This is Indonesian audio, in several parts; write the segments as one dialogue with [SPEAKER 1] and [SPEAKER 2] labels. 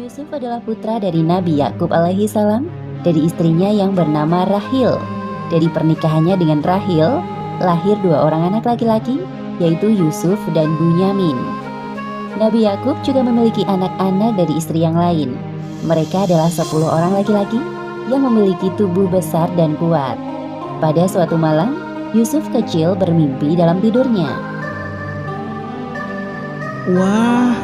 [SPEAKER 1] Yusuf adalah putra dari Nabi Yakub alaihi salam dari istrinya yang bernama Rahil. Dari pernikahannya dengan Rahil, lahir 2 orang anak laki-laki, yaitu Yusuf dan Bunyamin. Nabi Yakub juga memiliki anak-anak dari istri yang lain. Mereka adalah 10 orang laki-laki yang memiliki tubuh besar dan kuat. Pada suatu malam, Yusuf kecil bermimpi dalam tidurnya.
[SPEAKER 2] Wah,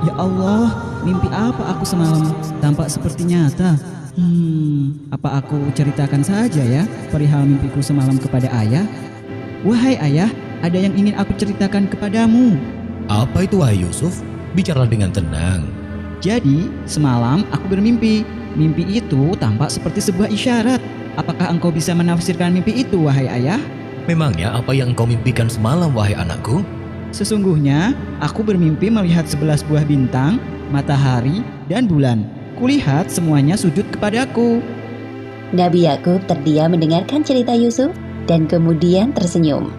[SPEAKER 2] ya Allah, mimpi apa aku semalam? Tampak seperti nyata. Apa aku ceritakan saja ya perihal mimpiku semalam kepada ayah? Wahai ayah, ada yang ingin aku ceritakan kepadamu.
[SPEAKER 3] Apa itu wahai Yusuf? Bicaralah dengan tenang.
[SPEAKER 2] Jadi, semalam aku bermimpi. Mimpi itu tampak seperti sebuah isyarat. Apakah engkau bisa menafsirkan mimpi itu, wahai ayah?
[SPEAKER 3] Memangnya apa yang engkau mimpikan semalam wahai anakku?
[SPEAKER 2] Sesungguhnya, aku bermimpi melihat 11 buah bintang, matahari, dan bulan. Kulihat semuanya sujud kepadaku.
[SPEAKER 1] Nabi Yakub terdiam mendengarkan cerita Yusuf dan kemudian tersenyum.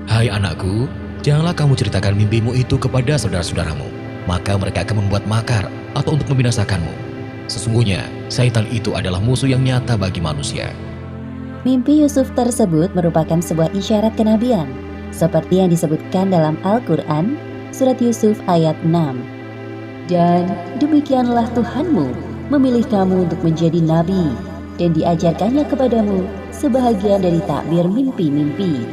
[SPEAKER 3] Hai anakku, janganlah kamu ceritakan mimpimu itu kepada saudara-saudaramu. Maka mereka akan membuat makar atau untuk membinasakanmu. Sesungguhnya, syaitan itu adalah musuh yang nyata bagi manusia.
[SPEAKER 1] Mimpi Yusuf tersebut merupakan sebuah isyarat kenabian, seperti yang disebutkan dalam Al-Quran, surat Yusuf ayat 6. Dan demikianlah Tuhanmu memilih kamu untuk menjadi nabi, dan diajarkannya kepadamu sebahagian dari takbir mimpi-mimpi,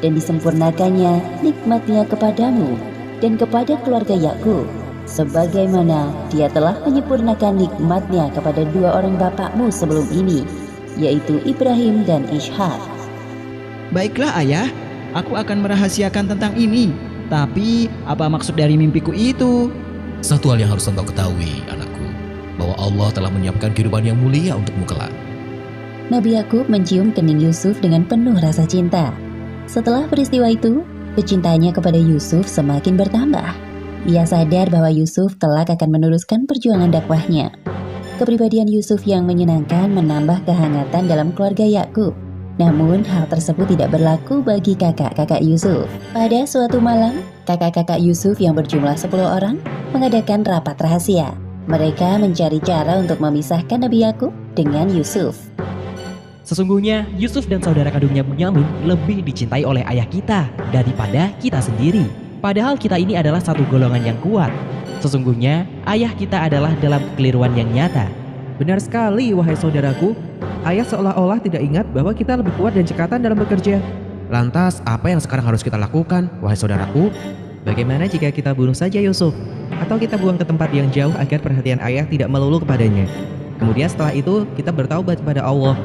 [SPEAKER 1] dan disempurnakannya nikmatnya kepadamu dan kepada keluarga Yakub, sebagaimana dia telah menyempurnakan nikmatnya kepada 2 orang bapakmu sebelum ini, yaitu Ibrahim dan Ishak.
[SPEAKER 2] Baiklah ayah, aku akan merahasiakan tentang ini. Tapi, apa maksud dari mimpiku itu?
[SPEAKER 3] Satu hal yang harus engkau ketahui, anakku, bahwa Allah telah menyiapkan kehidupan yang mulia untukmu kelak.
[SPEAKER 1] Nabi Yakub mencium kening Yusuf dengan penuh rasa cinta. Setelah peristiwa itu, kecintaannya kepada Yusuf semakin bertambah. Ia sadar bahwa Yusuf kelak akan meneruskan perjuangan dakwahnya. Kepribadian Yusuf yang menyenangkan menambah kehangatan dalam keluarga Yakub. Namun, hal tersebut tidak berlaku bagi kakak-kakak Yusuf. Pada suatu malam, kakak-kakak Yusuf yang berjumlah 10 orang mengadakan rapat rahasia. Mereka mencari cara untuk memisahkan Nabi Yakub dengan Yusuf.
[SPEAKER 4] Sesungguhnya Yusuf dan saudara kandungnya Bunyamin lebih dicintai oleh ayah kita daripada kita sendiri. Padahal kita ini adalah satu golongan yang kuat. Sesungguhnya ayah kita adalah dalam kekeliruan yang nyata.
[SPEAKER 5] Benar sekali wahai saudaraku. Ayah seolah-olah tidak ingat bahwa kita lebih kuat dan cekatan dalam bekerja. Lantas apa yang sekarang harus kita lakukan wahai saudaraku?
[SPEAKER 6] Bagaimana jika kita bunuh saja Yusuf? Atau kita buang ke tempat yang jauh agar perhatian ayah tidak melulu kepadanya? Kemudian setelah itu kita bertaubat kepada Allah.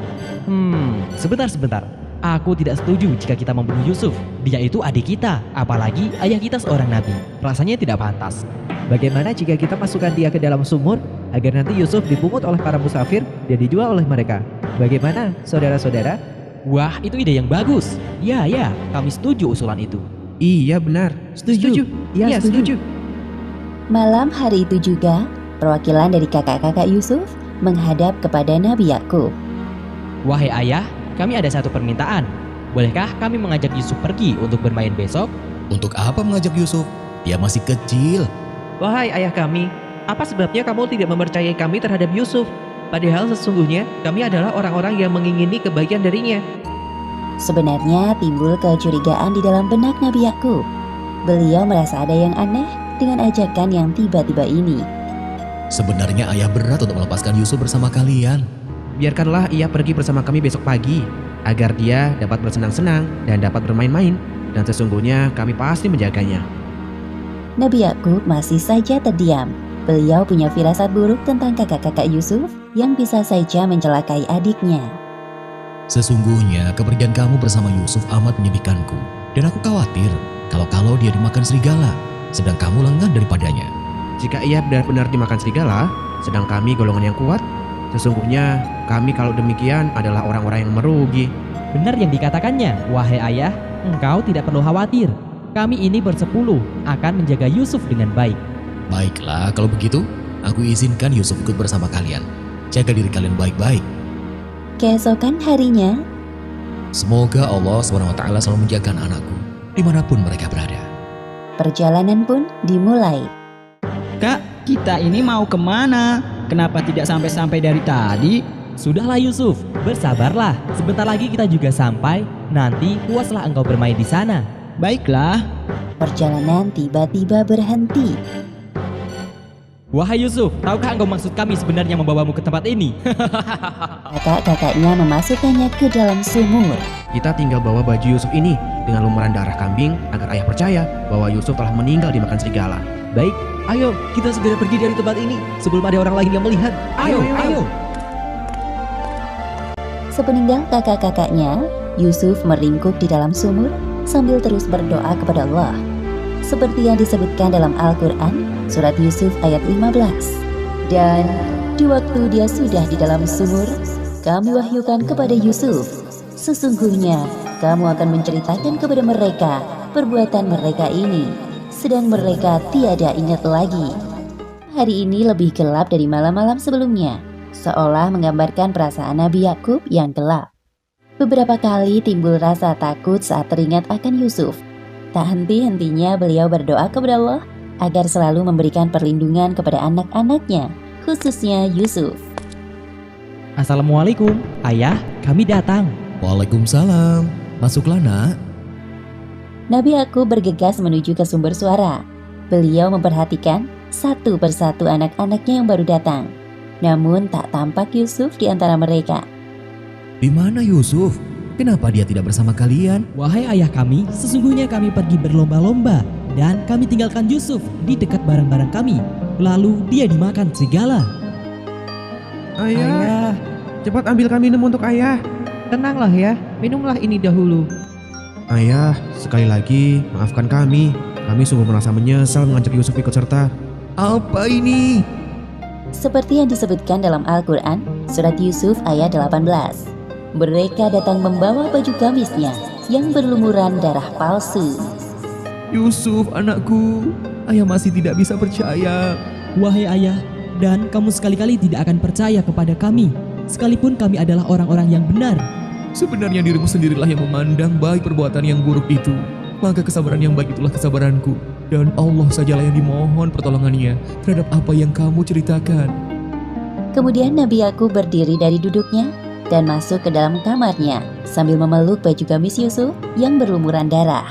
[SPEAKER 4] Sebentar. Aku tidak setuju jika kita membunuh Yusuf. Dia itu adik kita, apalagi ayah kita seorang nabi. Rasanya tidak pantas.
[SPEAKER 5] Bagaimana jika kita masukkan dia ke dalam sumur agar nanti Yusuf dipungut oleh para musafir dan dijual oleh mereka? Bagaimana saudara-saudara?
[SPEAKER 4] Wah, itu ide yang bagus. Ya, kami setuju usulan itu.
[SPEAKER 5] Iya benar, setuju. Iya setuju.
[SPEAKER 1] Malam hari itu juga, perwakilan dari kakak-kakak Yusuf menghadap kepada Nabi Yakub.
[SPEAKER 4] Wahai ayah, kami ada satu permintaan. Bolehkah kami mengajak Yusuf pergi untuk bermain besok?
[SPEAKER 3] Untuk apa mengajak Yusuf? Dia masih kecil.
[SPEAKER 5] Wahai ayah kami, apa sebabnya kamu tidak mempercayai kami terhadap Yusuf? Padahal sesungguhnya kami adalah orang-orang yang mengingini kebaikan darinya.
[SPEAKER 1] Sebenarnya timbul kecurigaan di dalam benak Nabi Yakub. Beliau merasa ada yang aneh dengan ajakan yang tiba-tiba ini.
[SPEAKER 3] Sebenarnya ayah berat untuk melepaskan Yusuf bersama kalian.
[SPEAKER 5] Biarkanlah ia pergi bersama kami besok pagi, agar dia dapat bersenang-senang dan dapat bermain-main. Dan sesungguhnya kami pasti menjaganya.
[SPEAKER 1] Nabi Yakub masih saja terdiam. Beliau punya firasat buruk tentang kakak-kakak Yusuf yang bisa saja mencelakai adiknya.
[SPEAKER 3] Sesungguhnya kepergian kamu bersama Yusuf amat menyedihkanku. Dan aku khawatir kalau dia dimakan serigala, sedang kamu lengah daripadanya.
[SPEAKER 5] Jika ia benar-benar dimakan serigala, sedang kami golongan yang kuat, sesungguhnya kami kalau demikian adalah orang-orang yang merugi.
[SPEAKER 4] Benar yang dikatakannya, wahai ayah, engkau tidak perlu khawatir. Kami ini bersepuluh akan menjaga Yusuf dengan baik.
[SPEAKER 3] Baiklah, kalau begitu, aku izinkan Yusuf ikut bersama kalian. Jaga diri kalian baik-baik.
[SPEAKER 1] Keesokan harinya,
[SPEAKER 3] Semoga Allah SWT selalu menjaga anakku dimanapun mereka berada.
[SPEAKER 1] perjalanan pun dimulai.
[SPEAKER 2] Kak, kita ini mau kemana? Kenapa tidak sampai-sampai dari tadi?
[SPEAKER 4] Sudahlah Yusuf, bersabarlah. Sebentar lagi kita juga sampai. Nanti puaslah engkau bermain di sana.
[SPEAKER 2] Baiklah.
[SPEAKER 1] Perjalanan tiba-tiba berhenti.
[SPEAKER 4] Wahai Yusuf, tahukah engkau maksud kami sebenarnya membawamu ke tempat ini?
[SPEAKER 1] Kakak-kakaknya memasukkannya ke dalam sumur.
[SPEAKER 5] Kita tinggal bawa baju Yusuf ini dengan lumuran darah kambing agar ayah percaya bahwa Yusuf telah meninggal dimakan serigala.
[SPEAKER 6] Baik, ayo kita segera pergi dari tempat ini sebelum ada orang lain yang melihat. Ayo.
[SPEAKER 1] Sepeninggal kakak-kakaknya, Yusuf meringkuk di dalam sumur sambil terus berdoa kepada Allah. Seperti yang disebutkan dalam Al-Quran, surat Yusuf ayat 15. Dan di waktu dia sudah di dalam sumur, kami wahyukan kepada Yusuf, sesungguhnya kamu akan menceritakan kepada mereka perbuatan mereka ini, sedang mereka tiada ingat lagi. Hari ini lebih gelap dari malam-malam sebelumnya, seolah menggambarkan perasaan Nabi Yakub yang gelap. Beberapa kali timbul rasa takut saat teringat akan Yusuf. Tak henti-hentinya beliau berdoa kepada Allah agar selalu memberikan perlindungan kepada anak-anaknya, khususnya Yusuf.
[SPEAKER 4] Assalamualaikum, ayah, kami datang.
[SPEAKER 3] Waalaikumsalam. Masuklah nak.
[SPEAKER 1] Nabi Yakub bergegas menuju ke sumber suara. Beliau memperhatikan satu persatu anak-anaknya yang baru datang. Namun tak tampak Yusuf di antara mereka.
[SPEAKER 3] Di mana Yusuf? Kenapa dia tidak bersama kalian?
[SPEAKER 4] Wahai ayah kami, sesungguhnya kami pergi berlomba-lomba dan kami tinggalkan Yusuf di dekat barang-barang kami. Lalu dia dimakan serigala.
[SPEAKER 5] Ayah, cepat ambilkan minum untuk ayah.
[SPEAKER 6] Tenanglah ya, minumlah ini dahulu.
[SPEAKER 5] Ayah, sekali lagi maafkan kami. Kami sungguh merasa menyesal mengajak Yusuf ikut serta.
[SPEAKER 3] Apa ini?
[SPEAKER 1] Seperti yang disebutkan dalam Al-Quran, surat Yusuf ayat 18. Mereka datang membawa baju gamisnya yang berlumuran darah palsu.
[SPEAKER 3] Yusuf, anakku. Ayah masih tidak bisa percaya.
[SPEAKER 4] Wahai ayah, dan kamu sekali-kali tidak akan percaya kepada kami, sekalipun kami adalah orang-orang yang benar.
[SPEAKER 3] Sebenarnya dirimu sendirilah yang memandang baik perbuatan yang buruk itu. Maka kesabaran yang baik itulah kesabaranku. Dan Allah sajalah yang dimohon pertolongannya terhadap apa yang kamu ceritakan.
[SPEAKER 1] Kemudian Nabi Yakub berdiri dari duduknya dan masuk ke dalam kamarnya sambil memeluk baju gamis Yusuf yang berlumuran darah.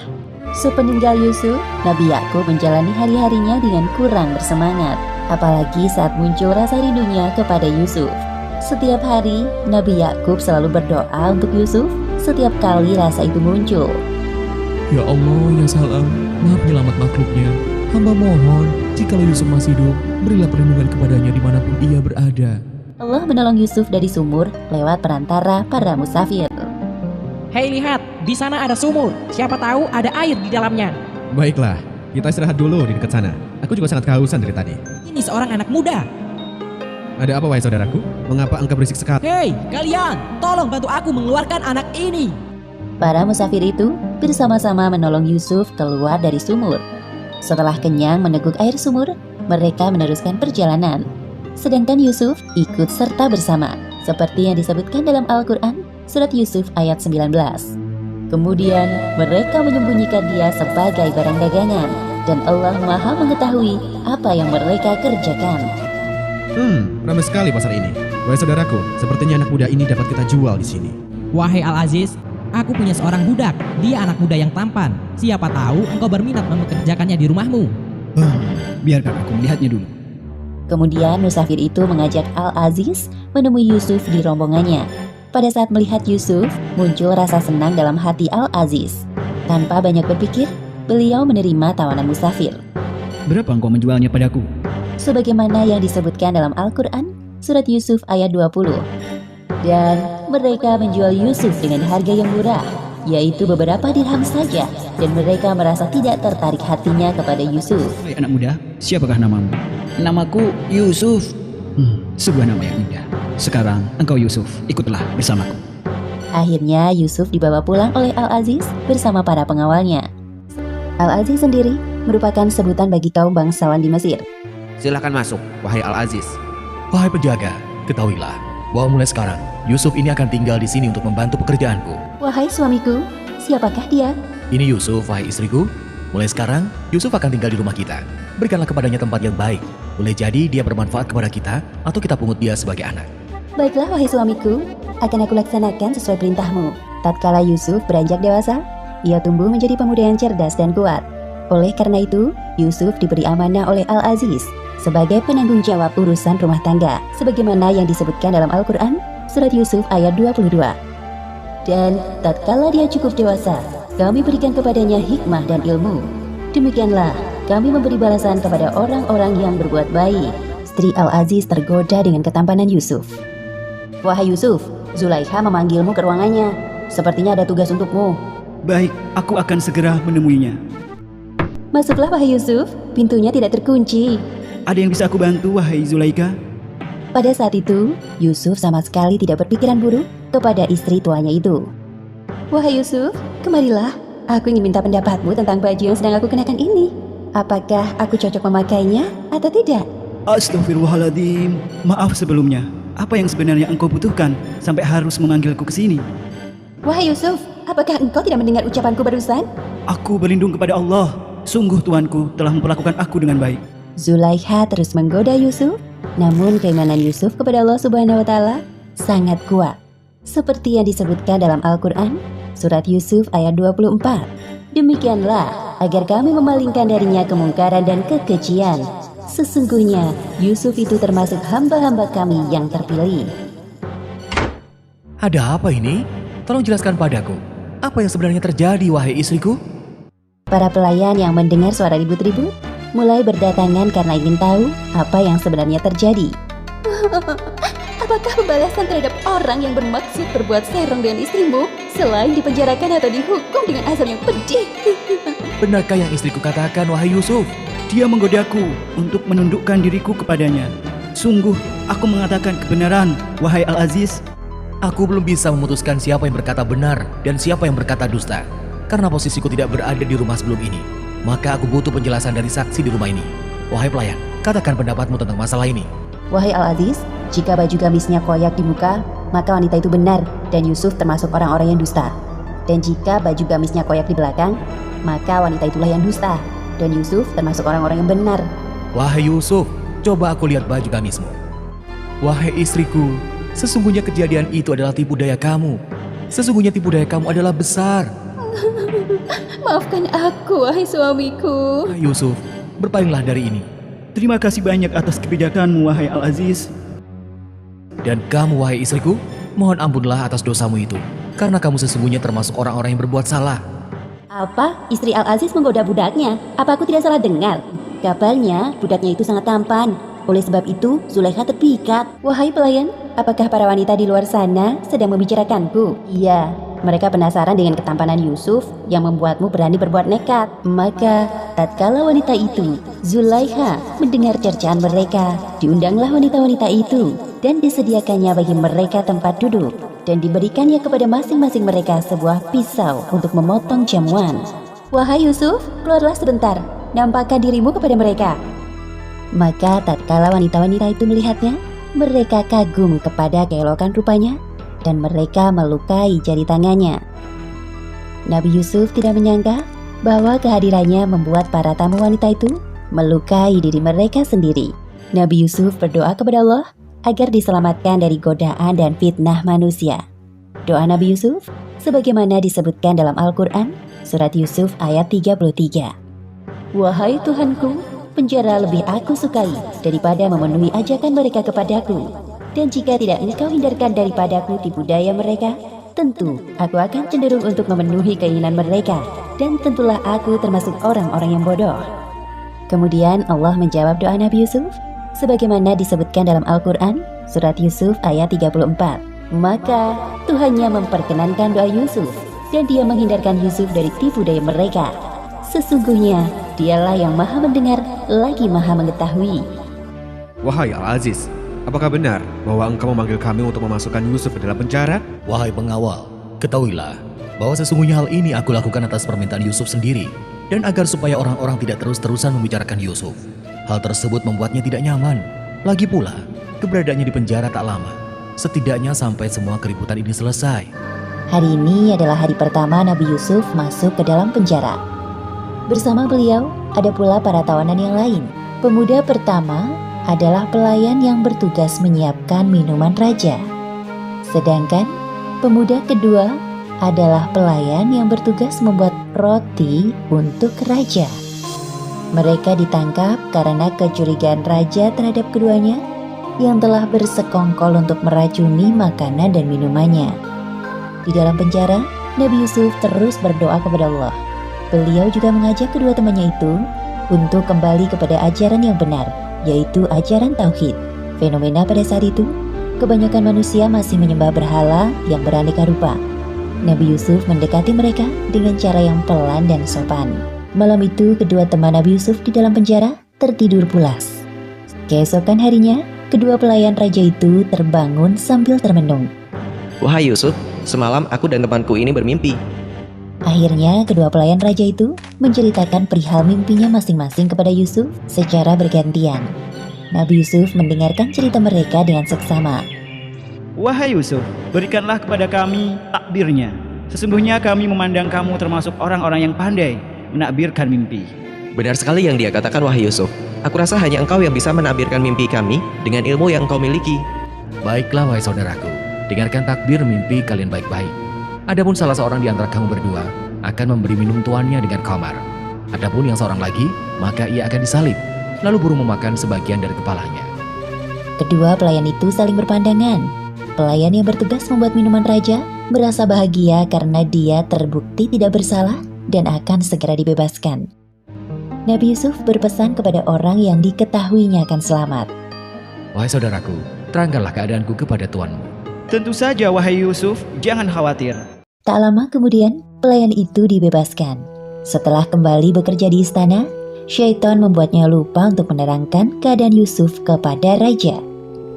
[SPEAKER 1] Sepeninggal Yusuf, Nabi Yakub menjalani hari-harinya dengan kurang bersemangat, apalagi saat muncul rasa rindunya kepada Yusuf. Setiap hari, Nabi Yakub selalu berdoa untuk Yusuf setiap kali rasa itu muncul.
[SPEAKER 3] Ya Allah, ya salam, maha penyelamat makhluknya. Hamba mohon, jikalau Yusuf masih hidup, berilah perlindungan kepadanya dimanapun ia berada.
[SPEAKER 1] Allah menolong Yusuf dari sumur lewat perantara para musafir.
[SPEAKER 4] Hei lihat, di sana ada sumur. Siapa tahu ada air di dalamnya.
[SPEAKER 5] Baiklah, kita istirahat dulu di dekat sana. Aku juga sangat kehausan dari tadi.
[SPEAKER 4] Ini seorang anak muda.
[SPEAKER 5] Ada apa wahai saudaraku? Mengapa engkau berisik sekali?
[SPEAKER 4] Hei, kalian, tolong bantu aku mengeluarkan anak ini.
[SPEAKER 1] Para musafir itu bersama-sama menolong Yusuf keluar dari sumur. Setelah kenyang meneguk air sumur, mereka meneruskan perjalanan. Sedangkan Yusuf ikut serta bersama, seperti yang disebutkan dalam Al-Quran, surat Yusuf ayat 19. Kemudian mereka menyembunyikan dia sebagai barang dagangan, dan Allah Maha mengetahui apa yang mereka kerjakan.
[SPEAKER 5] Ramai sekali pasar ini. Wahai saudaraku, sepertinya anak muda ini dapat kita jual di sini.
[SPEAKER 4] Wahai Al-Aziz, aku punya seorang budak. Dia anak muda yang tampan. Siapa tahu engkau berminat mempekerjakannya di rumahmu.
[SPEAKER 2] Biarkan aku melihatnya dulu.
[SPEAKER 1] Kemudian musafir itu mengajak Al-Aziz menemui Yusuf di rombongannya. Pada saat melihat Yusuf, muncul rasa senang dalam hati Al-Aziz. Tanpa banyak berpikir, beliau menerima tawanan musafir.
[SPEAKER 2] Berapa engkau menjualnya padaku?
[SPEAKER 1] Sebagaimana yang disebutkan dalam Al-Quran, surat Yusuf ayat 20. Dan mereka menjual Yusuf dengan harga yang murah, yaitu beberapa dirham saja, dan mereka merasa tidak tertarik hatinya kepada Yusuf.
[SPEAKER 2] Hai anak muda, siapakah namamu? Namaku Yusuf. Sebuah nama yang indah. Sekarang engkau Yusuf, ikutlah bersamaku.
[SPEAKER 1] Akhirnya Yusuf dibawa pulang oleh Al-Aziz bersama para pengawalnya. Al-Aziz sendiri merupakan sebutan bagi kaum bangsawan di Mesir.
[SPEAKER 5] Silahkan masuk, wahai Al-Aziz.
[SPEAKER 3] Wahai penjaga, ketahuilah bahwa mulai sekarang Yusuf ini akan tinggal di sini untuk membantu pekerjaanku.
[SPEAKER 1] Wahai suamiku, siapakah dia?
[SPEAKER 3] Ini Yusuf, wahai istriku. Mulai sekarang, Yusuf akan tinggal di rumah kita. Berikanlah kepadanya tempat yang baik Boleh jadi dia bermanfaat kepada kita atau kita pungut dia sebagai anak.
[SPEAKER 1] Baiklah wahai suamiku, akan aku laksanakan sesuai perintahmu. Tatkala Yusuf beranjak dewasa, ia tumbuh menjadi pemuda yang cerdas dan kuat. Oleh karena itu, Yusuf diberi amanah oleh Al-Aziz sebagai penanggung jawab urusan rumah tangga, sebagaimana yang disebutkan dalam Al-Quran, surat Yusuf ayat 22. Dan tatkala dia cukup dewasa, kami berikan kepadanya hikmah dan ilmu. Demikianlah kami memberi balasan kepada orang-orang yang berbuat baik. Istri Al-Aziz tergoda dengan ketampanan Yusuf. Wahai Yusuf, Zulaikha memanggilmu ke ruangannya. Sepertinya ada tugas untukmu.
[SPEAKER 2] Baik, aku akan segera menemuinya.
[SPEAKER 1] Masuklah wahai Yusuf, pintunya tidak terkunci.
[SPEAKER 2] Ada yang bisa aku bantu, wahai Zulaikha?
[SPEAKER 1] Pada saat itu, Yusuf sama sekali tidak berpikiran buruk kepada istri tuanya itu. Wahai Yusuf, kemarilah. Aku ingin minta pendapatmu tentang baju yang sedang aku kenakan ini. Apakah aku cocok memakainya atau tidak?
[SPEAKER 2] Astaghfirullahaladzim. Maaf sebelumnya. Apa yang sebenarnya engkau butuhkan sampai harus memanggilku ke sini?
[SPEAKER 1] Wahai Yusuf, apakah engkau tidak mendengar ucapanku barusan?
[SPEAKER 2] Aku berlindung kepada Allah. Sungguh tuanku telah memperlakukan aku dengan baik.
[SPEAKER 1] Zulaikha terus menggoda Yusuf, namun keimanan Yusuf kepada Allah Subhanahu wa Ta'ala sangat kuat. Seperti yang disebutkan dalam Al-Quran, surat Yusuf ayat 24. Demikianlah agar kami memalingkan darinya kemungkaran dan kekejian. Sesungguhnya Yusuf itu termasuk hamba-hamba kami yang terpilih.
[SPEAKER 3] Ada apa ini? Tolong jelaskan padaku. Apa yang sebenarnya terjadi, wahai istriku?
[SPEAKER 1] Para pelayan yang mendengar suara ribut-ribut mulai berdatangan karena ingin tahu apa yang sebenarnya terjadi. Apakah pembalasan terhadap orang yang bermaksud berbuat serong dengan istrimu selain dipenjarakan atau dihukum dengan azab yang pedih?
[SPEAKER 3] Benarkah yang istriku katakan, wahai Yusuf?
[SPEAKER 2] Dia menggodaku untuk menundukkan diriku kepadanya. Sungguh, aku mengatakan kebenaran, wahai Al-Aziz.
[SPEAKER 3] Aku belum bisa memutuskan siapa yang berkata benar dan siapa yang berkata dusta. Karena posisiku tidak berada di rumah sebelum ini. Maka aku butuh penjelasan dari saksi di rumah ini. Wahai pelayan, katakan pendapatmu tentang masalah ini.
[SPEAKER 1] Wahai Al-Aziz, jika baju gamisnya koyak di muka, maka wanita itu benar dan Yusuf termasuk orang-orang yang dusta. Dan jika baju gamisnya koyak di belakang, maka wanita itulah yang dusta dan Yusuf termasuk orang-orang yang benar.
[SPEAKER 3] Wahai Yusuf, coba aku lihat baju gamismu. Wahai istriku, sesungguhnya kejadian itu adalah tipu daya kamu. Sesungguhnya tipu daya kamu adalah besar.
[SPEAKER 1] Maafkan aku, wahai suamiku.
[SPEAKER 3] Wahai Yusuf, berpalinglah dari ini.
[SPEAKER 2] Terima kasih banyak atas kebijakanmu, wahai Al-Aziz.
[SPEAKER 3] Dan kamu, wahai istriku, mohon ampunlah atas dosamu itu. Karena kamu sesungguhnya termasuk orang-orang yang berbuat salah.
[SPEAKER 1] Apa? Istri Al-Aziz menggoda budaknya? Apa aku tidak salah dengar? Kabarnya budaknya itu sangat tampan. Oleh sebab itu, Zulaikha terpikat. Wahai pelayan, apakah para wanita di luar sana sedang membicarakanku? Iya, mereka penasaran dengan ketampanan Yusuf yang membuatmu berani berbuat nekat. Maka, tatkala wanita itu, Zulaikha, mendengar cercaan mereka, diundanglah wanita-wanita itu dan disediakannya bagi mereka tempat duduk dan diberikannya kepada masing-masing mereka sebuah pisau untuk memotong jamuan. Wahai Yusuf, keluarlah sebentar, nampakkan dirimu kepada mereka. Maka tatkala wanita-wanita itu melihatnya, mereka kagum kepada keelokan rupanya dan mereka melukai jari tangannya. Nabi Yusuf tidak menyangka bahwa kehadirannya membuat para tamu wanita itu melukai diri mereka sendiri. Nabi Yusuf berdoa kepada Allah agar diselamatkan dari godaan dan fitnah manusia. Doa Nabi Yusuf sebagaimana disebutkan dalam Al-Quran, surat Yusuf ayat 33. Wahai Tuhanku, penjara lebih aku sukai daripada memenuhi ajakan mereka kepadaku. Dan jika tidak engkau hindarkan daripadaku tipu daya mereka, tentu aku akan cenderung untuk memenuhi keinginan mereka. Dan tentulah aku termasuk orang-orang yang bodoh. Kemudian Allah menjawab doa Nabi Yusuf sebagaimana disebutkan dalam Al-Quran, surat Yusuf ayat 34. Maka Tuhannya memperkenankan doa Yusuf dan dia menghindarkan Yusuf dari tipu daya mereka. Sesungguhnya dialah yang maha mendengar lagi maha mengetahui.
[SPEAKER 5] Wahai Al-Aziz, apakah benar bahwa engkau memanggil kami untuk memasukkan Yusuf ke dalam penjara?
[SPEAKER 3] Wahai pengawal, ketahuilah bahwa sesungguhnya hal ini aku lakukan atas permintaan Yusuf sendiri dan agar supaya orang-orang tidak terus-terusan membicarakan Yusuf. Hal tersebut membuatnya tidak nyaman. Lagi pula, keberadaannya di penjara tak lama. Setidaknya sampai semua keributan ini selesai.
[SPEAKER 1] Hari ini adalah hari pertama Nabi Yusuf masuk ke dalam penjara. Bersama beliau, ada pula para tawanan yang lain. Pemuda pertama adalah pelayan yang bertugas menyiapkan minuman raja. Sedangkan pemuda kedua adalah pelayan yang bertugas membuat roti untuk raja. Mereka ditangkap karena kecurigaan raja terhadap keduanya yang telah bersekongkol untuk meracuni makanan dan minumannya. Di dalam penjara, Nabi Yusuf terus berdoa kepada Allah. Beliau juga mengajak kedua temannya itu untuk kembali kepada ajaran yang benar, yaitu ajaran tauhid. Fenomena pada saat itu, kebanyakan manusia masih menyembah berhala yang beraneka rupa. Nabi Yusuf mendekati mereka dengan cara yang pelan dan sopan. Malam itu, kedua teman Nabi Yusuf di dalam penjara tertidur pulas. Keesokan harinya, kedua pelayan raja itu terbangun sambil termenung.
[SPEAKER 5] Wahai Yusuf, semalam aku dan temanku ini bermimpi.
[SPEAKER 1] Akhirnya, kedua pelayan raja itu menceritakan perihal mimpinya masing-masing kepada Yusuf secara bergantian. Nabi Yusuf mendengarkan cerita mereka dengan seksama.
[SPEAKER 2] Wahai Yusuf, berikanlah kepada kami takbirnya. Sesungguhnya kami memandang kamu termasuk orang-orang yang pandai menakbirkan mimpi.
[SPEAKER 5] Benar sekali yang dia katakan, wahai Yusuf. Aku rasa hanya engkau yang bisa menakbirkan mimpi kami dengan ilmu yang engkau miliki.
[SPEAKER 3] Baiklah wahai saudaraku, dengarkan takbir mimpi kalian baik-baik. Adapun salah seorang di antara kamu berdua akan memberi minum tuannya dengan khamar. Adapun yang seorang lagi, maka ia akan disalib, lalu burung memakan sebagian dari kepalanya.
[SPEAKER 1] Kedua pelayan itu saling berpandangan. Pelayan yang bertugas membuat minuman raja merasa bahagia karena dia terbukti tidak bersalah dan akan segera dibebaskan. Nabi Yusuf berpesan kepada orang yang diketahuinya akan selamat.
[SPEAKER 3] Wahai saudaraku, terangkanlah keadaanku kepada tuanmu.
[SPEAKER 2] Tentu saja wahai Yusuf, jangan khawatir.
[SPEAKER 1] Tak lama kemudian, pelayan itu dibebaskan. Setelah kembali bekerja di istana, syaitan membuatnya lupa untuk menerangkan keadaan Yusuf kepada raja.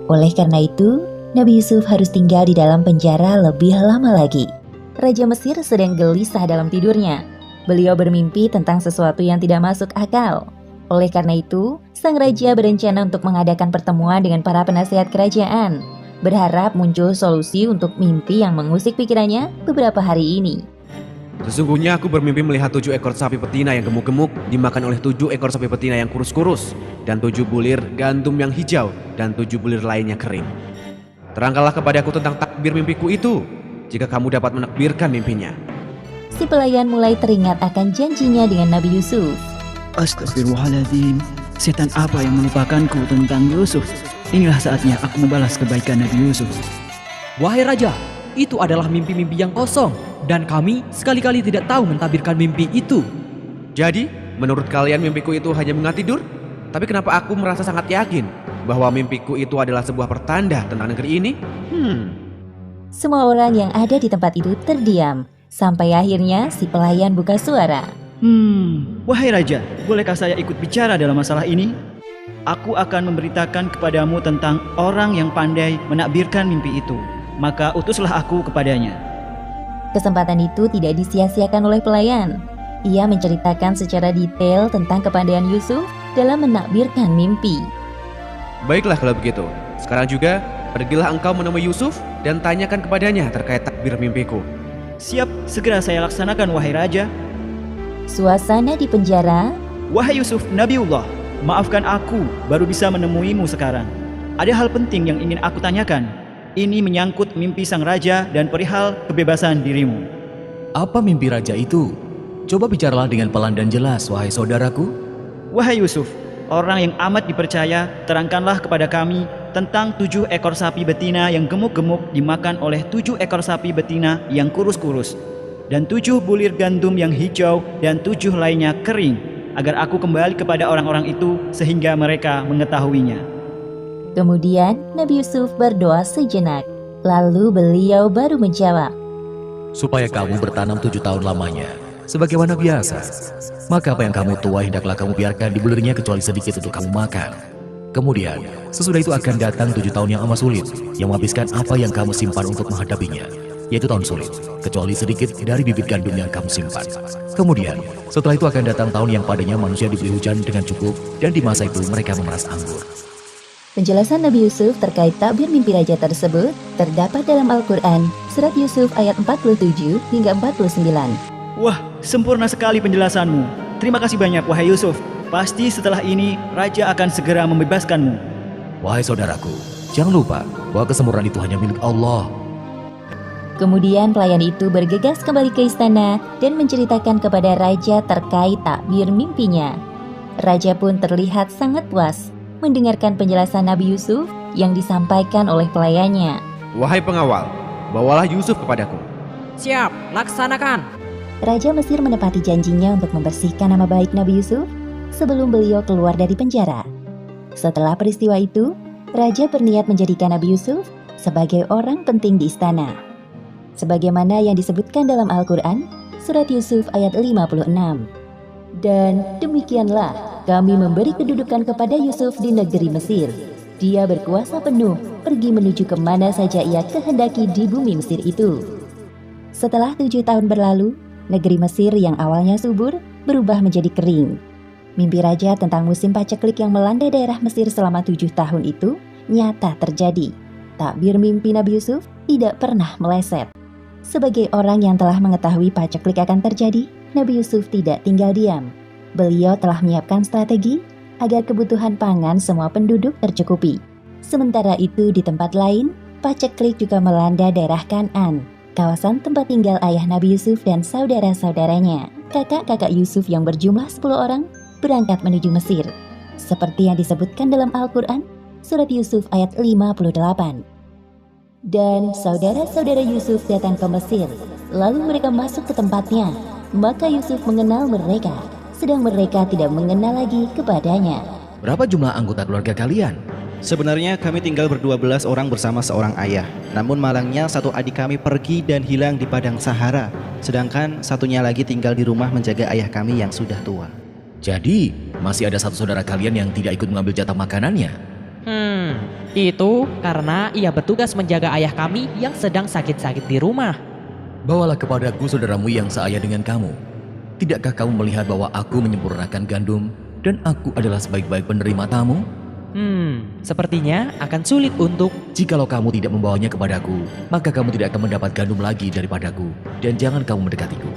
[SPEAKER 1] Oleh karena itu, Nabi Yusuf harus tinggal di dalam penjara lebih lama lagi. Raja Mesir sedang gelisah dalam tidurnya. Beliau bermimpi tentang sesuatu yang tidak masuk akal. Oleh karena itu, sang raja berencana untuk mengadakan pertemuan dengan para penasihat kerajaan, berharap muncul solusi untuk mimpi yang mengusik pikirannya beberapa hari ini.
[SPEAKER 7] Sesungguhnya aku bermimpi melihat 7 ekor sapi betina yang gemuk-gemuk dimakan oleh 7 ekor sapi betina yang kurus-kurus, dan 7 bulir gandum yang hijau, dan 7 bulir lainnya kering. Terangkanlah kepadaku tentang takbir mimpiku itu, jika kamu dapat menakbirkan mimpinya.
[SPEAKER 1] Si pelayan mulai teringat akan janjinya dengan Nabi Yusuf.
[SPEAKER 2] Astagfirullahaladzim, setan apa yang melupakanku tentang Yusuf? Inilah saatnya aku membalas kebaikan Nabi Yusuf.
[SPEAKER 4] Wahai Raja, itu adalah mimpi-mimpi yang kosong, dan kami sekali-kali tidak tahu mentabirkan mimpi itu.
[SPEAKER 7] Jadi, menurut kalian mimpiku itu hanya bunga tidur? Tapi kenapa aku merasa sangat yakin bahwa mimpiku itu adalah sebuah pertanda tentang negeri ini?
[SPEAKER 1] Semua orang yang ada di tempat itu terdiam, sampai akhirnya si pelayan buka suara.
[SPEAKER 2] Wahai Raja, bolehkah saya ikut bicara dalam masalah ini? Aku akan memberitakan kepadamu tentang orang yang pandai menakbirkan mimpi itu. Maka utuslah aku kepadanya.
[SPEAKER 1] Kesempatan itu tidak disia-siakan oleh pelayan. Ia menceritakan secara detail tentang kepandaian Yusuf dalam menakbirkan mimpi.
[SPEAKER 7] Baiklah kalau begitu. Sekarang juga, pergilah engkau menemui Yusuf dan tanyakan kepadanya terkait takbir mimpiku.
[SPEAKER 2] Siap, segera saya laksanakan wahai Raja.
[SPEAKER 1] Suasana di penjara.
[SPEAKER 2] Wahai Yusuf, Nabiullah, maafkan aku baru bisa menemuimu sekarang. Ada hal penting yang ingin aku tanyakan. Ini menyangkut mimpi sang raja dan perihal kebebasan dirimu.
[SPEAKER 3] Apa mimpi raja itu? Coba bicaralah dengan pelan dan jelas, wahai saudaraku.
[SPEAKER 2] Wahai Yusuf, orang yang amat dipercaya, terangkanlah kepada kami tentang 7 ekor sapi betina yang gemuk-gemuk dimakan oleh 7 ekor sapi betina yang kurus-kurus, dan 7 bulir gandum yang hijau dan 7 lainnya kering, agar aku kembali kepada orang-orang itu sehingga mereka mengetahuinya.
[SPEAKER 1] Kemudian Nabi Yusuf berdoa sejenak, lalu beliau baru menjawab.
[SPEAKER 3] Supaya kamu bertanam 7 tahun lamanya, sebagaimana biasa. Maka apa yang kamu tuai hendaklah kamu biarkan di bulirnya kecuali sedikit untuk kamu makan. Kemudian, sesudah itu akan datang 7 tahun yang amat sulit, yang menghabiskan apa yang kamu simpan untuk menghadapinya, yaitu tahun sulit, kecuali sedikit dari bibit gandum yang kamu simpan. Kemudian, setelah itu akan datang tahun yang padanya manusia diberi hujan dengan cukup, dan di masa itu mereka memeras anggur.
[SPEAKER 1] Penjelasan Nabi Yusuf terkait takbir mimpi raja tersebut terdapat dalam Al-Quran, Surat Yusuf ayat 47 hingga 49.
[SPEAKER 2] Wah, sempurna sekali penjelasanmu. Terima kasih banyak wahai Yusuf. pasti setelah ini raja akan segera membebaskanmu.
[SPEAKER 3] Wahai saudaraku, jangan lupa bahwa kesempurnaan itu hanya milik Allah.
[SPEAKER 1] Kemudian pelayan itu bergegas kembali ke istana dan menceritakan kepada raja terkait takbir mimpinya. Raja pun terlihat sangat puas mendengarkan penjelasan Nabi Yusuf yang disampaikan oleh pelayannya.
[SPEAKER 7] Wahai pengawal, bawalah Yusuf kepadaku.
[SPEAKER 6] Siap, laksanakan.
[SPEAKER 1] Raja Mesir menepati janjinya untuk membersihkan nama baik Nabi Yusuf sebelum beliau keluar dari penjara. Setelah peristiwa itu, Raja berniat menjadikan Nabi Yusuf sebagai orang penting di istana. Sebagaimana yang disebutkan dalam Al-Quran, surat Yusuf ayat 56. Dan demikianlah kami memberi kedudukan kepada Yusuf di negeri Mesir. Dia berkuasa penuh pergi menuju kemana saja ia kehendaki di bumi Mesir itu. Setelah 7 tahun berlalu, negeri Mesir yang awalnya subur berubah menjadi kering. Mimpi raja tentang musim paceklik yang melanda daerah Mesir selama 7 tahun itu nyata terjadi. Takbir mimpi Nabi Yusuf tidak pernah meleset. Sebagai orang yang telah mengetahui paceklik akan terjadi, Nabi Yusuf tidak tinggal diam. Beliau telah menyiapkan strategi agar kebutuhan pangan semua penduduk tercukupi. Sementara itu di tempat lain, paceklik juga melanda daerah Kan'an, kawasan tempat tinggal ayah Nabi Yusuf dan saudara-saudaranya. Kakak-kakak Yusuf yang berjumlah 10 orang berangkat menuju Mesir. Seperti yang disebutkan dalam Al-Quran, surat Yusuf ayat 58. Dan saudara-saudara Yusuf datang ke Mesir, lalu mereka masuk ke tempatnya. Maka Yusuf mengenal mereka, sedang mereka tidak mengenal lagi kepadanya.
[SPEAKER 3] Berapa jumlah anggota keluarga kalian?
[SPEAKER 8] Sebenarnya kami tinggal ber-12 orang bersama seorang ayah. Namun malangnya satu adik kami pergi dan hilang di padang Sahara. Sedangkan satunya lagi tinggal di rumah menjaga ayah kami yang sudah tua.
[SPEAKER 3] Jadi, masih ada satu saudara kalian yang tidak ikut mengambil jatah makanannya?
[SPEAKER 4] Itu karena ia bertugas menjaga ayah kami yang sedang sakit-sakit di rumah.
[SPEAKER 3] Bawalah kepadaku saudaramu yang seayah dengan kamu. Tidakkah kamu melihat bahwa aku menyempurnakan gandum dan aku adalah sebaik-baik penerima tamu?
[SPEAKER 4] Sepertinya akan sulit untuk...
[SPEAKER 3] Jikalau kamu tidak membawanya kepadaku, maka kamu tidak akan mendapat gandum lagi daripadaku, dan jangan kamu mendekatiku.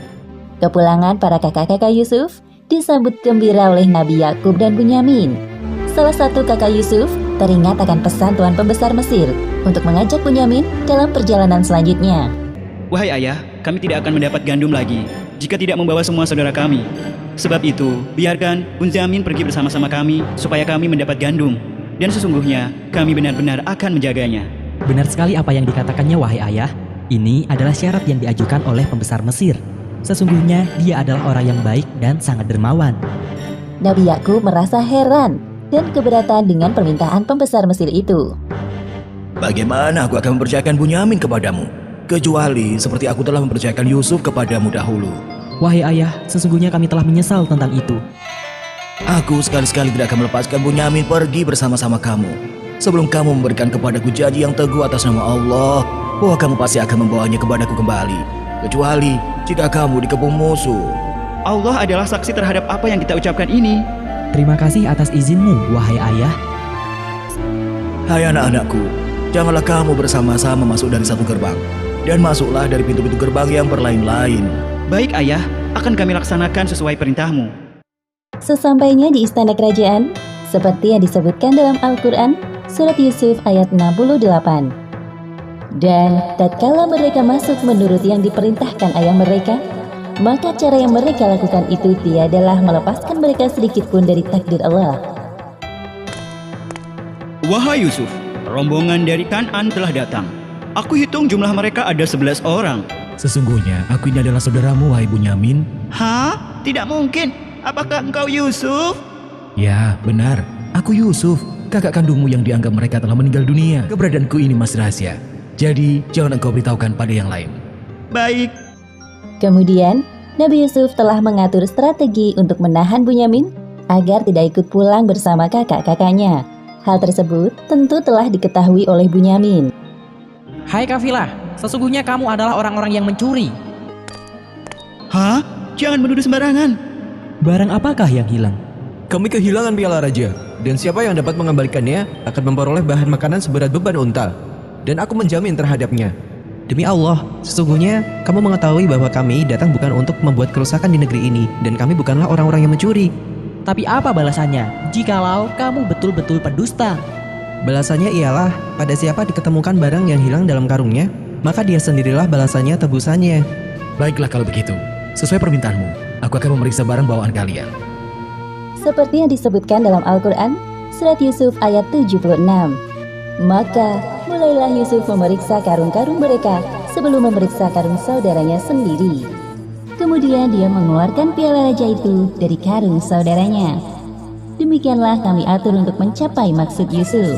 [SPEAKER 1] Kepulangan para kakak-kakak Yusuf disambut gembira oleh Nabi Yakub dan Bunyamin. Salah satu kakak Yusuf teringat akan pesan Tuan Pembesar Mesir untuk mengajak Bunyamin dalam perjalanan selanjutnya.
[SPEAKER 2] Wahai ayah, kami tidak akan mendapat gandum lagi jika tidak membawa semua saudara kami. Sebab itu, biarkan Bunyamin pergi bersama-sama kami supaya kami mendapat gandum. Dan sesungguhnya, kami benar-benar akan menjaganya.
[SPEAKER 4] Benar sekali apa yang dikatakannya, wahai ayah. Ini adalah syarat yang diajukan oleh Pembesar Mesir. Sesungguhnya dia adalah orang yang baik dan sangat dermawan.
[SPEAKER 1] Nabi Yakub merasa heran dan keberatan dengan permintaan Pembesar Mesir itu.
[SPEAKER 3] Bagaimana aku akan mempercayakan Bunyamin kepadamu? Kecuali seperti aku telah mempercayakan Yusuf kepadamu dahulu.
[SPEAKER 4] Wahai ayah, sesungguhnya kami telah menyesal tentang itu.
[SPEAKER 3] Aku sekali-sekali tidak akan melepaskan Bunyamin pergi bersama-sama kamu. Sebelum kamu memberikan kepadaku janji yang teguh atas nama Allah, bahwa kamu pasti akan membawanya kepadaku kembali. Kecuali jika kamu dikepung musuh.
[SPEAKER 2] Allah adalah saksi terhadap apa yang kita ucapkan ini.
[SPEAKER 4] Terima kasih atas izinmu, wahai ayah.
[SPEAKER 3] Hai anak-anakku, janganlah kamu bersama-sama masuk dari satu gerbang, dan masuklah dari pintu-pintu gerbang yang berlain-lain.
[SPEAKER 2] Baik ayah, akan kami laksanakan sesuai perintahmu.
[SPEAKER 1] Sesampainya di istana kerajaan, seperti yang disebutkan dalam Al-Quran, surat Yusuf ayat 68. Dan tatkala mereka masuk menurut yang diperintahkan ayah mereka, maka cara yang mereka lakukan itu tiadalah melepaskan mereka sedikit pun dari takdir Allah.
[SPEAKER 2] Wahai Yusuf, rombongan dari Kan'an telah datang. Aku hitung jumlah mereka ada 11 orang.
[SPEAKER 3] Sesungguhnya aku ini adalah saudaramu, wahai Bunyamin.
[SPEAKER 2] Hah? Tidak mungkin. Apakah engkau Yusuf?
[SPEAKER 3] Ya, benar. Aku Yusuf, kakak kandungmu yang dianggap mereka telah meninggal dunia. Keberadaanku ini masih rahasia. Jadi, jangan engkau beritahukan pada yang lain.
[SPEAKER 2] Baik.
[SPEAKER 1] Kemudian, Nabi Yusuf telah mengatur strategi untuk menahan Bunyamin agar tidak ikut pulang bersama kakak-kakaknya. Hal tersebut tentu telah diketahui oleh Bunyamin.
[SPEAKER 4] Hai kafilah, sesungguhnya kamu adalah orang-orang yang mencuri.
[SPEAKER 2] Hah? Jangan menuduh sembarangan.
[SPEAKER 4] Barang apakah yang hilang?
[SPEAKER 5] Kami kehilangan piala raja, dan siapa yang dapat mengembalikannya akan memperoleh bahan makanan seberat beban unta. Dan aku menjamin terhadapnya. Demi Allah, sesungguhnya kamu mengetahui bahwa kami datang bukan untuk membuat kerusakan di negeri ini, dan kami bukanlah orang-orang yang mencuri.
[SPEAKER 4] Tapi apa balasannya jikalau kamu betul-betul pendusta?
[SPEAKER 6] Balasannya ialah pada siapa diketemukan barang yang hilang dalam karungnya, maka dia sendirilah balasannya tebusannya.
[SPEAKER 3] Baiklah kalau begitu, sesuai permintaanmu, aku akan memeriksa barang bawaan kalian.
[SPEAKER 1] Seperti yang disebutkan dalam Al-Quran, Surat Yusuf ayat 76. Maka mulailah Yusuf memeriksa karung-karung mereka sebelum memeriksa karung saudaranya sendiri. Kemudian dia mengeluarkan piala raja itu dari karung saudaranya. Demikianlah kami atur untuk mencapai maksud Yusuf.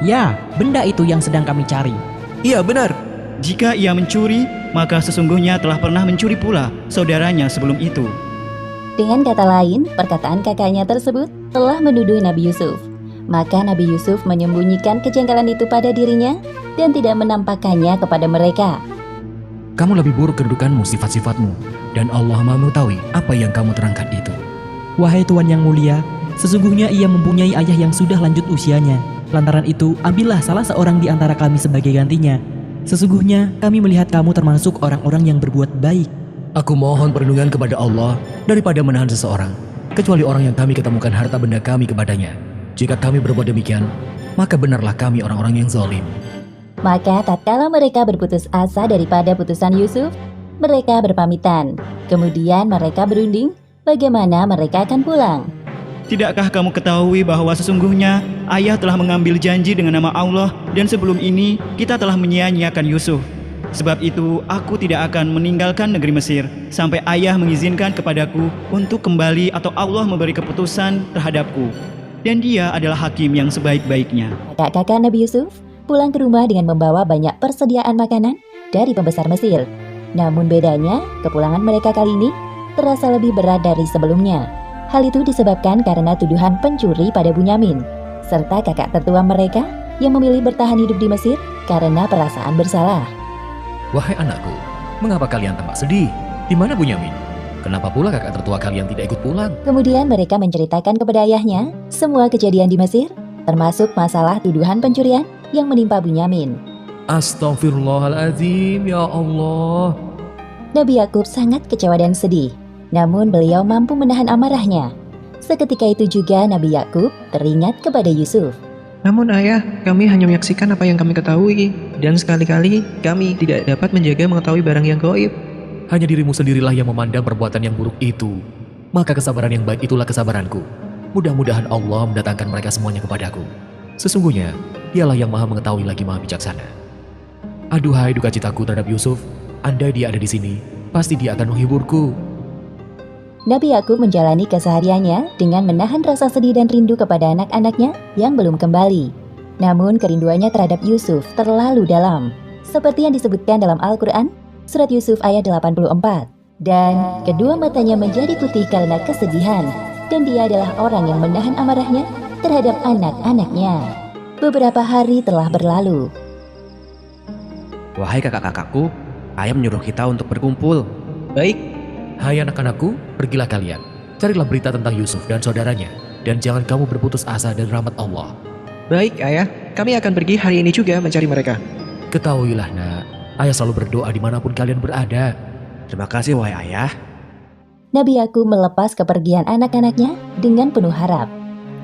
[SPEAKER 4] Ya, benda itu yang sedang kami cari.
[SPEAKER 5] Iya benar.
[SPEAKER 2] Jika ia mencuri, maka sesungguhnya telah pernah mencuri pula saudaranya sebelum itu.
[SPEAKER 1] Dengan kata lain, perkataan kakaknya tersebut telah menuduh Nabi Yusuf. Maka Nabi Yusuf menyembunyikan kejanggalan itu pada dirinya dan tidak menampakkannya kepada mereka.
[SPEAKER 3] Kamu lebih buruk kedudukanmu, sifat-sifatmu, dan Allah Maha mengetahui apa yang kamu terangkan itu.
[SPEAKER 4] Wahai Tuan yang mulia, sesungguhnya ia mempunyai ayah yang sudah lanjut usianya. Lantaran itu, ambillah salah seorang di antara kami sebagai gantinya. Sesungguhnya kami melihat kamu termasuk orang-orang yang berbuat baik.
[SPEAKER 3] Aku mohon perlindungan kepada Allah daripada menahan seseorang, kecuali orang yang kami ketemukan harta benda kami kepadanya. Jika kami berbuat demikian, maka benarlah kami orang-orang yang zalim.
[SPEAKER 1] Maka tatkala mereka berputus asa daripada putusan Yusuf, mereka berpamitan. Kemudian mereka berunding bagaimana mereka akan pulang.
[SPEAKER 2] Tidakkah kamu ketahui bahwa sesungguhnya ayah telah mengambil janji dengan nama Allah dan sebelum ini kita telah menyia-nyiakan Yusuf. Sebab itu aku tidak akan meninggalkan negeri Mesir sampai ayah mengizinkan kepadaku untuk kembali atau Allah memberi keputusan terhadapku. Dan dia adalah hakim yang sebaik-baiknya.
[SPEAKER 1] Kakak-kakak Nabi Yusuf pulang ke rumah dengan membawa banyak persediaan makanan dari pembesar Mesir. Namun bedanya, kepulangan mereka kali ini terasa lebih berat dari sebelumnya. Hal itu disebabkan karena tuduhan pencuri pada Bunyamin, serta kakak tertua mereka yang memilih bertahan hidup di Mesir karena perasaan bersalah.
[SPEAKER 3] Wahai anakku, mengapa kalian tampak sedih? Di mana Bunyamin? Kenapa pula kakak tertua kalian tidak ikut pulang?
[SPEAKER 1] Kemudian mereka menceritakan kepada ayahnya semua kejadian di Mesir, termasuk masalah tuduhan pencurian yang menimpa Bunyamin.
[SPEAKER 3] Astaghfirullahaladzim, ya Allah.
[SPEAKER 1] Nabi Yakub sangat kecewa dan sedih, namun beliau mampu menahan amarahnya. Seketika itu juga Nabi Yakub teringat kepada Yusuf.
[SPEAKER 6] Namun ayah, kami hanya menyaksikan apa yang kami ketahui, dan sekali-kali kami tidak dapat menjaga mengetahui barang yang gaib.
[SPEAKER 3] Hanya dirimu sendirilah yang memandang perbuatan yang buruk itu. Maka kesabaran yang baik itulah kesabaranku. Mudah-mudahan Allah mendatangkan mereka semuanya kepadaku. Sesungguhnya, dialah yang maha mengetahui lagi maha bijaksana. Aduhai duka citaku terhadap Yusuf, andai dia ada di sini, pasti dia akan menghiburku.
[SPEAKER 1] Nabi Yakub menjalani kesehariannya dengan menahan rasa sedih dan rindu kepada anak-anaknya yang belum kembali. Namun kerinduannya terhadap Yusuf terlalu dalam. Seperti yang disebutkan dalam Al-Quran, Surat Yusuf ayat 84. Dan kedua matanya menjadi putih karena kesedihan, dan dia adalah orang yang menahan amarahnya terhadap anak-anaknya. Beberapa hari telah berlalu.
[SPEAKER 7] Wahai kakak-kakakku, ayah menyuruh kita untuk berkumpul.
[SPEAKER 6] Baik,
[SPEAKER 3] Hai anak-anakku, pergilah kalian. Carilah berita tentang Yusuf dan saudaranya. Dan jangan kamu berputus asa dari rahmat Allah.
[SPEAKER 6] baik ayah, kami akan pergi hari ini juga mencari mereka.
[SPEAKER 3] Ketahuilah nak, ayah selalu berdoa dimanapun kalian berada.
[SPEAKER 7] Terima kasih wahai ayah.
[SPEAKER 1] Nabi Yakub melepas kepergian anak-anaknya dengan penuh harap.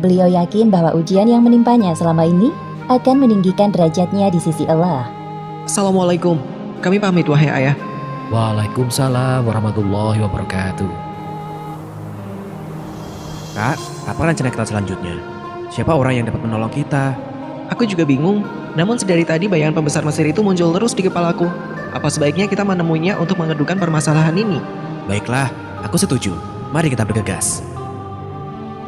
[SPEAKER 1] Beliau yakin bahwa ujian yang menimpanya selama ini akan meninggikan derajatnya di sisi Allah.
[SPEAKER 6] Assalamualaikum, kami pamit wahai ayah.
[SPEAKER 3] Waalaikumsalam warahmatullahi wabarakatuh.
[SPEAKER 7] Kak, apa rencana kita selanjutnya? Siapa orang yang dapat menolong kita?
[SPEAKER 6] Aku juga bingung, namun sedari tadi bayangan pembesar Mesir itu muncul terus di kepalaku. Apa sebaiknya kita menemuinya untuk mengedukan permasalahan ini?
[SPEAKER 7] Baiklah, aku setuju. Mari kita bergegas.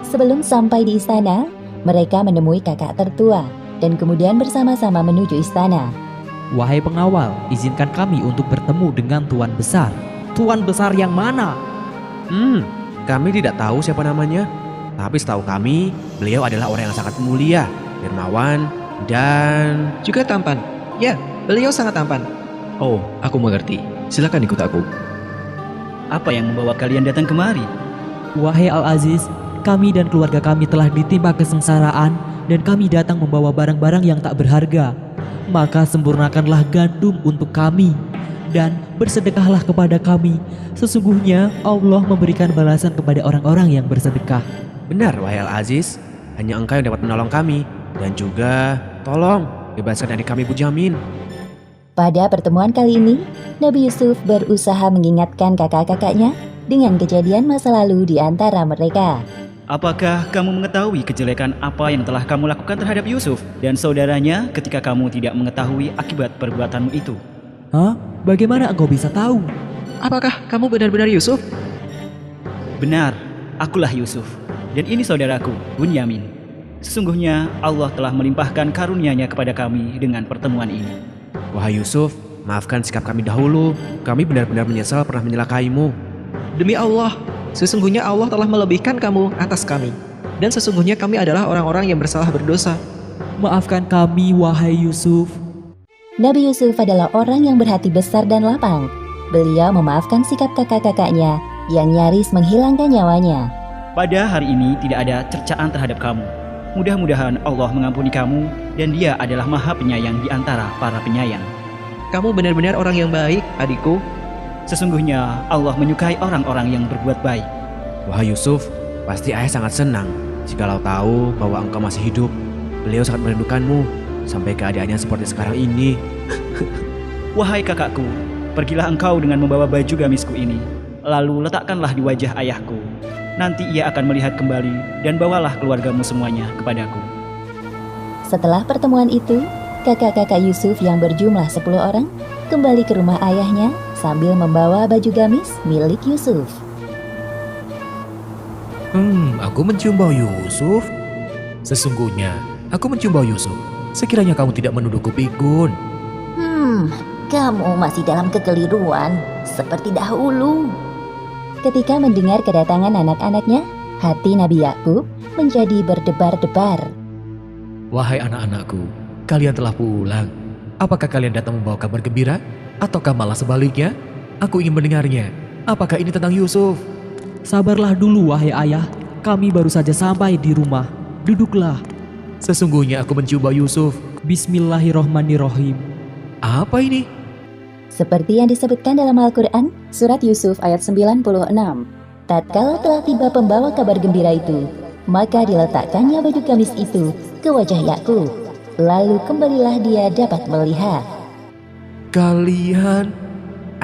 [SPEAKER 1] Sebelum sampai di istana, mereka menemui kakak tertua dan kemudian bersama-sama menuju istana.
[SPEAKER 4] Wahai pengawal, izinkan kami untuk bertemu dengan Tuan Besar. Tuan Besar yang mana?
[SPEAKER 7] Kami tidak tahu siapa namanya. Tapi setahu kami, beliau adalah orang yang sangat mulia, dermawan, dan...
[SPEAKER 6] Juga tampan. Ya, beliau sangat tampan.
[SPEAKER 5] Oh, aku mengerti. Silakan ikut aku.
[SPEAKER 2] Apa yang membawa kalian datang kemari?
[SPEAKER 4] Wahai Al-Aziz, kami dan keluarga kami telah ditimpa kesengsaraan dan kami datang membawa barang-barang yang tak berharga. Maka sempurnakanlah gandum untuk kami. dan bersedekahlah kepada kami. Sesungguhnya Allah memberikan balasan kepada orang-orang yang bersedekah.
[SPEAKER 7] Benar, wahai Al-Aziz. Hanya engkau yang dapat menolong kami. Dan juga, tolong, bebaskan adik kami Bujamin.
[SPEAKER 1] Pada pertemuan kali ini, Nabi Yusuf berusaha mengingatkan kakak-kakaknya dengan kejadian masa lalu di antara mereka.
[SPEAKER 2] Apakah kamu mengetahui kejelekan apa yang telah kamu lakukan terhadap Yusuf dan saudaranya ketika kamu tidak mengetahui akibat perbuatanmu itu?
[SPEAKER 4] Hah? Bagaimana engkau bisa tahu?
[SPEAKER 6] Apakah kamu benar-benar Yusuf?
[SPEAKER 2] Benar, akulah Yusuf. Dan ini saudaraku, Bunyamin. Sesungguhnya Allah telah melimpahkan karunia-Nya kepada kami dengan pertemuan ini.
[SPEAKER 7] Wahai Yusuf, maafkan sikap kami dahulu. Kami benar-benar menyesal pernah menyelakaimu.
[SPEAKER 6] Demi Allah, sesungguhnya Allah telah melebihkan kamu atas kami. Dan sesungguhnya kami adalah orang-orang yang bersalah berdosa.
[SPEAKER 4] Maafkan kami, wahai Yusuf.
[SPEAKER 1] Nabi Yusuf adalah orang yang berhati besar dan lapang. Beliau memaafkan sikap kakak-kakaknya yang nyaris menghilangkan nyawanya.
[SPEAKER 2] Pada hari ini tidak ada cercaan terhadap kamu. Mudah-mudahan Allah mengampuni kamu dan Dia adalah Maha Penyayang di antara para penyayang.
[SPEAKER 6] Kamu benar-benar orang yang baik, adikku.
[SPEAKER 2] Sesungguhnya Allah menyukai orang-orang yang berbuat baik.
[SPEAKER 7] Wahai Yusuf, pasti ayah sangat senang jikalau tahu bahwa engkau masih hidup. Beliau sangat merindukanmu sampai keadaannya seperti sekarang ini.
[SPEAKER 2] Wahai kakakku, pergilah engkau dengan membawa baju gamisku ini. Lalu letakkanlah di wajah ayahku. Nanti ia akan melihat kembali dan bawalah keluargamu semuanya kepadaku.
[SPEAKER 1] Setelah pertemuan itu, kakak-kakak Yusuf yang berjumlah 10 orang kembali ke rumah ayahnya sambil membawa baju gamis milik Yusuf.
[SPEAKER 3] Aku mencium bau Yusuf. Sesungguhnya, aku mencium bau Yusuf. Sekiranya kamu tidak menuduhku pikun.
[SPEAKER 1] Kamu masih dalam kekeliruan seperti dahulu. Ketika mendengar kedatangan anak-anaknya, hati Nabi Yakub menjadi berdebar-debar.
[SPEAKER 3] Wahai anak-anakku, kalian telah pulang. Apakah kalian datang membawa kabar gembira? Ataukah malah sebaliknya? Aku ingin mendengarnya. Apakah ini tentang Yusuf?
[SPEAKER 4] Sabarlah dulu, wahai ayah. Kami baru saja sampai di rumah. Duduklah.
[SPEAKER 3] Sesungguhnya aku mencium bau Yusuf.
[SPEAKER 4] Bismillahirrohmanirrohim.
[SPEAKER 3] Apa ini?
[SPEAKER 1] Seperti yang disebutkan dalam Al-Quran, surat Yusuf ayat 96. Tatkala telah tiba pembawa kabar gembira itu, maka diletakkannya baju gamis itu ke wajah Yakub. Lalu kembalilah dia dapat melihat.
[SPEAKER 3] Kalian...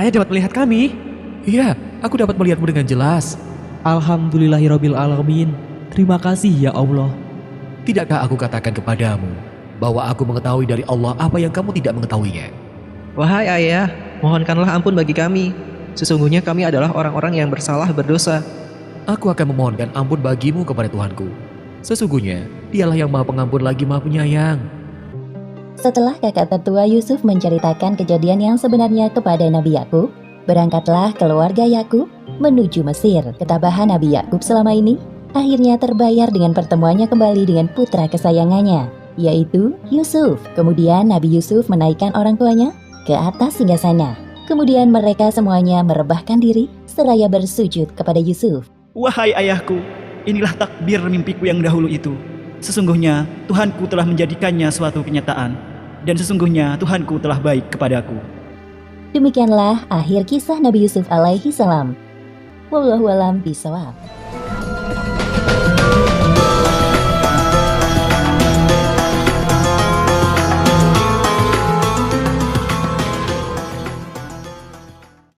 [SPEAKER 7] Ayah dapat melihat kami.
[SPEAKER 3] Iya, aku dapat melihatmu dengan jelas.
[SPEAKER 4] Alhamdulillahirrabbilalamin. Terima kasih ya Allah.
[SPEAKER 3] Tidakkah aku katakan kepadamu bahwa aku mengetahui dari Allah apa yang kamu tidak mengetahuinya?
[SPEAKER 6] Wahai ayah, mohonkanlah ampun bagi kami. Sesungguhnya kami adalah orang-orang yang bersalah berdosa.
[SPEAKER 3] Aku akan memohonkan ampun bagimu kepada Tuhanku. Sesungguhnya, Dialah yang Maha Pengampun lagi Maha Penyayang.
[SPEAKER 1] Setelah kakak tertua Yusuf menceritakan kejadian yang sebenarnya kepada Nabi Yakub, berangkatlah keluarga Yakub menuju Mesir. Ketabahan Nabi Yakub selama ini akhirnya terbayar dengan pertemuannya kembali dengan putra kesayangannya, yaitu Yusuf. Kemudian Nabi Yusuf menaikkan orang tuanya ke atas singgasana. Kemudian mereka semuanya merebahkan diri seraya bersujud kepada Yusuf.
[SPEAKER 2] Wahai ayahku, inilah takbir mimpiku yang dahulu itu. Sesungguhnya Tuhanku telah menjadikannya suatu kenyataan. Dan sesungguhnya Tuhanku telah baik kepadaku.
[SPEAKER 1] Demikianlah akhir kisah Nabi Yusuf alaihi salam. Wallahu a'lam bishawab.